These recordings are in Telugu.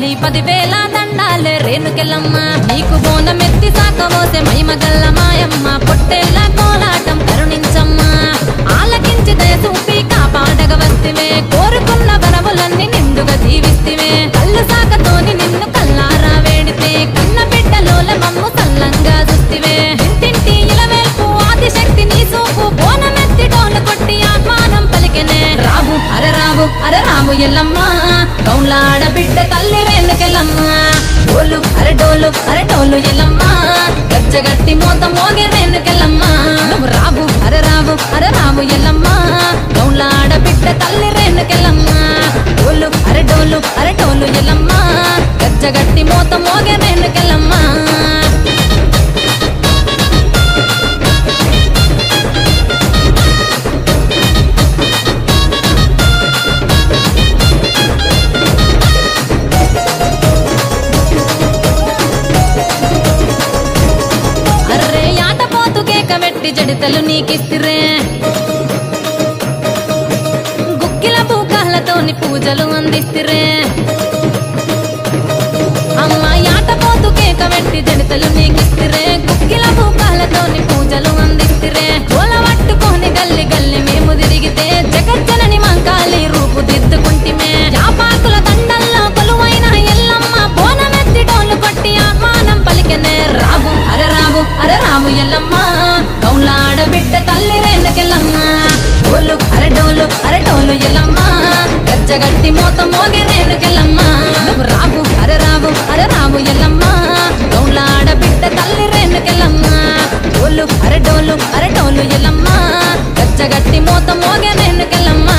తల్లి 10,000 దండాలే రేణుకెళ్ళమ్మ నీకు బోనమెత్తి సాకవోసే మహిమగల్ల మాయమ్మ పొట్టెళ్ళ కోలాటం కరుణించమ్మ ఆలకించి దయ చూపి కాపాడగ వస్తివే కోరుకున్న వరములన్నీ నిండుగా దీవిస్తివే కళ్ళు సాకతోని నిన్ను కల్లారా వేడితే కన్న బిడ్డలోల మమ్ము సల్లంగా చూస్తివే ఇంటింటి ఇలవేల్పు ఆదిశక్తి నీ సూపు బోనమెత్తి డోలు కొట్టి ఆహ్వానం పలికెనే రావు అరరావు ఎల్లమ్మ కౌలాడ బిడ్డ తల్లి రేణుకెళ్ళమ్మ డోలు అరటోలు ఎల్లమ్మ గచ్చగట్టి మోత మోగే రేణుకెళ్ళమ్మ నువ్వు రావు అరరావు ఎల్లమ్మ కౌలాడ బిడ్డ తల్లి రేణుకెళ్ళమ్మ డోలు అరటోలు ఎల్లమ్మ గచ్చగట్టి మోత మోగే రేణుకెళ్ళమ్మ జడితలు నీకిస్తిరే గుక్కిల బూకాలతోని పూజలు అందిస్తిరే అమ్మ యాటపోతు కేక పెట్టి జడితలు నీకిస్తిరే గుక్కిల బూకాలతోని పూజలు అందిస్తిరే గోల పట్టుకొని గల్లి గల్లి మేము తిరిగితే జగజ్జనని మంకాలి రూపు దిద్దుకుంటిమే యాపాకుల దండల్లో కొలువైన ఎల్లమ్మ బోనమెత్తి డోలు కొట్టి ఆహ్వానం పలికెనే రావు అరరావు ఎల్లమ్మ కౌలాడ బిడ్డ తల్లి రేణుకెళ్ళమ్మ డోలు అరటోలు ఎల్లమ్మ గచ్చగట్టి మోత మోగే రేణుకెళ్ళమ్మ నువ్వు రావు అరరావు ఎల్లమ్మ కౌలాడ బిడ్డ తల్లి రేణుకెళ్ళమ్మ డోలు అరటోలు ఎల్లమ్మ గచ్చగట్టి మోత మోగే రేణుకెళ్ళమ్మ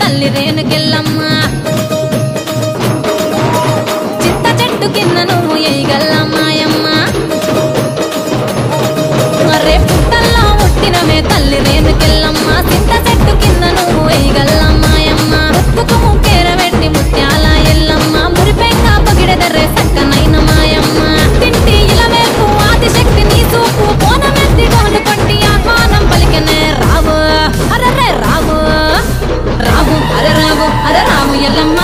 తల్లి రేణుకెళ్ళమ్మ చింత చెట్టు కింద నువ్వు ఎయ్యగల్లమ్మాయమ్మ మరే పుట్టల్లో పుట్టినవే తల్లి రేణుకెళ్ళమ్మ చింత చెట్టు కింద నువ్వు ఎయ్యగల్లమ్మాయమ్మ ముక్కుకు ముక్కేర పెట్టి ముత్యాల ఎల్లమ్మ మురిపెంగా పగిడెదర్రే సక్కనైన మాయమ్మ తింటి ఇలవేల్పు ఆదిశక్తి నీ చూపు బోనమెత్తి డోలు కొట్టి ఆహ్వానం పలికెనే రావు అరరావు ఎల్లమ్మ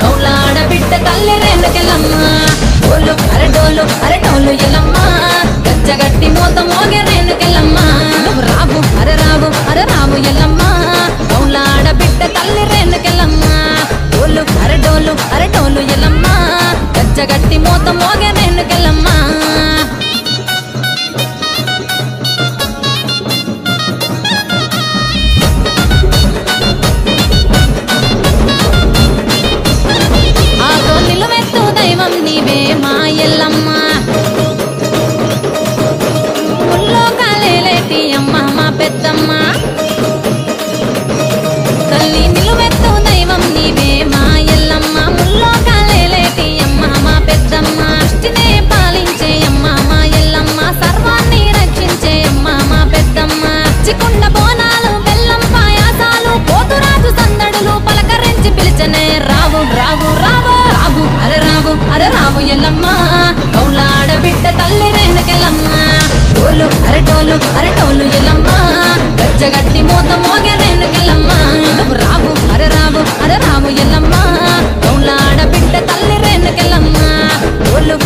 కౌలాడ బిడ్డ తల్లి రేణుకెళ్ళమ్మ డోలు అరటోలు ఎల్లమ్మ గచ్చగట్టి మోత మోగే రేణుకెళ్ళమ్మ నువ్వు రావు అరరావు ఎల్లమ్మ కౌలాడ బిడ్డ తల్లి రేణుకెళ్ళమ్మ డోలు అరటోలు ఎల్లమ్మ గచ్చగట్టి మోత మోగే రేణుకెళ్ళమ్మ దైవం నీవే మా ఎల్లమ్మ ముల్లో కాలేలేటి అమ్మ మా పెద్దమ్మ తల్లి నిలువెత్తు దైవం నీవే మా ఎల్లమ్మ ముల్లో కాలేలేటి అమ్మ మా పెద్దమ్మ సృష్టినే పాలించే అమ్మ మా ఎల్లమ్మ సర్వాన్ని రక్షించే అమ్మ మా పెద్దమ్మ చికుండ బోనాలు బెల్లం పాయాసాలు పోతురాజు సందడులు పలకరించి పిలిచనే రావు అరరావు ఎల్లమ్మ కౌలాడ బిడ్డ తల్లి రేణుకెళ్ళమ్మ డోలు అరటోలు ఎల్లమ్మ గచ్చగట్టి మోత మోగే రేణుకెళ్ళమ్మ నువ్వు రావు అరరావు ఎల్లమ్మ కౌలాడ బిడ్డ తల్లి రేణుకెళ్ళమ్మ డోలు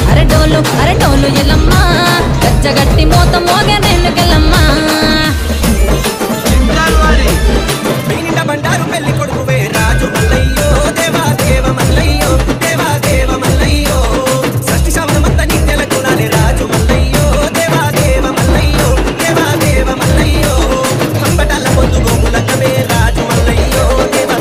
అరటోలు ఎల్లమ్మ గచ్చగట్టి మోత మోగే రేణుకెళ్ళమ్మ బండారు పెళ్లి కొడుకువే రాజు మల్లయ్యో దేవా దేవ మల్లయ్యో దేవా దేవ మల్లయ్యో సృష్టి శవనమంతా నీ తెలకునాలి రాజు మల్లయ్యో దేవా దేవ మల్లయ్యో దేవా దేవ మల్లయ్యో కంబటాల పొద్దు గోములకవే రాజు మల్లయ్యో దేవా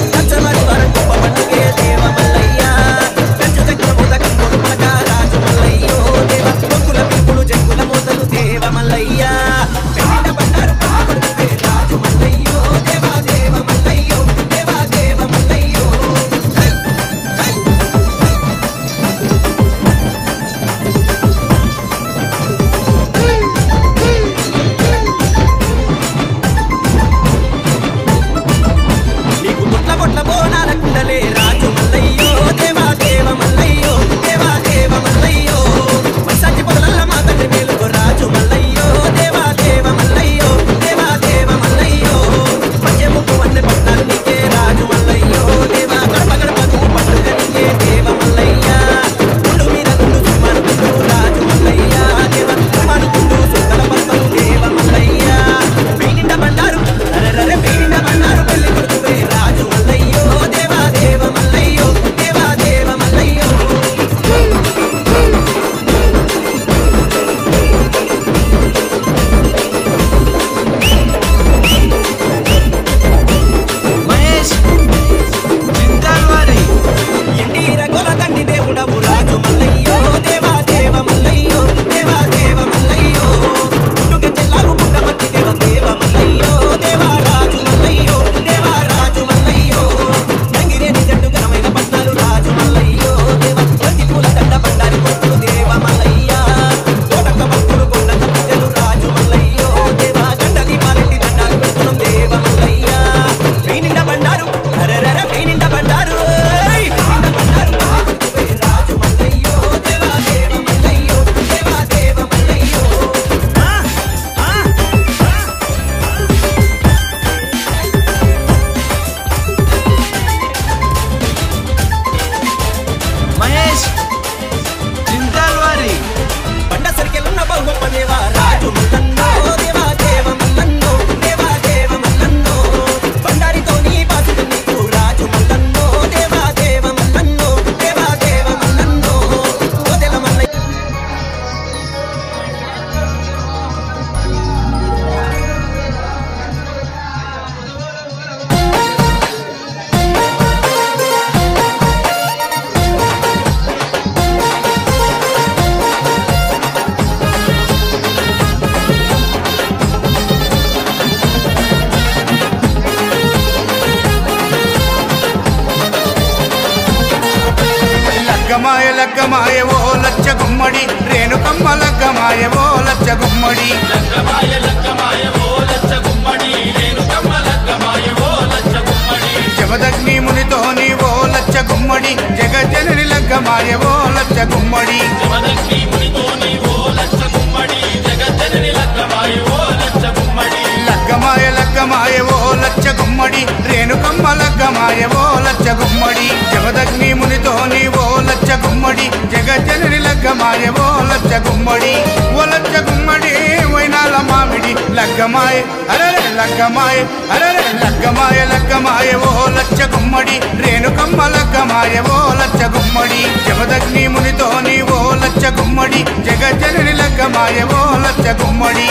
లగ్గమాయ లగ్గమాయ ఓ లచ్చ గుమ్మడి రేణుకమ్మ లగ్గమాయ ఓ లచ్చ గుమ్మడి లగ్గమాయ లగ్గమాయ ఓ లచ్చ గుమ్మడి రేణుకమ్మ లగ్గమాయ ఓ లచ్చ గుమ్మడి జమదగ్ని మునితోని ఓ లచ్చ గుమ్మడి జగజ్జనని లగ్గమాయ ఓ లచ్చ గుమ్మడి జమదగ్ని మునితోని ఓ లచ్చ గుమ్మడి జగజ్జనని లగ్గమాయ ఓ లచ్చ గుమ్మడి లగ్గమాయ లగ్గమాయ ఓ లచ్చ గుమ్మడి రేణుకమ్మ లగ్గమాయ ఓ లచ్చ గుమ్మడి జమదగ్ని మునితోని ఓ లచ్చ గుమ్మడి జగజ్జనని లగ్గమాయ ఓ లచ్చ గుమ్మడి ఓ లచ్చ గుమ్మడి వైనాల మామిడి లగ్గమాయ అరరే లగ్గమాయ అరరే లగ్గమాయ లగ్గమాయ ఓ లచ్చ గుమ్మడి రేణుకమ్మ లగ్గమాయ ఓ లచ్చ గుమ్మడి జమదగ్ని మునితోని ఓ లచ్చ గుమ్మడి జగజ్జనని లగ్గమాయ ఓ లచ్చ గుమ్మడి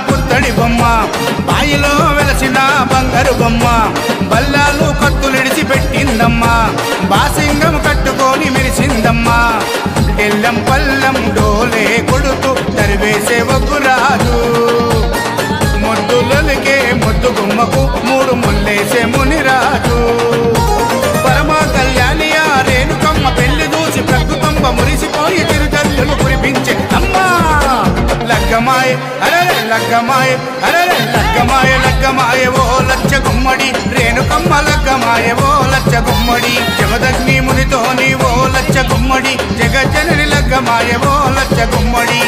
పుత్తడి బొమ్మ బాయిలో వెలసిన బంగారు బొమ్మ బల్లాలు కత్తులిడిచి పెట్టిందమ్మా బాసింగం కట్టుకొని మెరిసిందమ్మా ఎల్లం పల్లం డోలే కొడుతూ తరివేసే ఒగ్గురాజు మొద్దులకే మొద్దు గుమ్మకు మూడు ముల్లేసే మునిరాజు పరమ కళ్యాణి ఆ రేణుకమ్మ పెళ్లి దూసి ప్రకృతంబ మురిసిపోయి తిరుతల్లులు కురిపించే అమ్మా లగ్గమాయ అరరే లగ్గమాయ అరరే లగ్గమాయ లగ్గమాయ ఓ లచ్చ గుమ్మడి రేణుకమ్మ లగ్గమాయ ఓ లచ్చ గుమ్మడి జమదగ్ని మునితోని ఓ లచ్చ గుమ్మడి జగజ్జనని లగ్గమాయ ఓ లచ్చ గుమ్మడి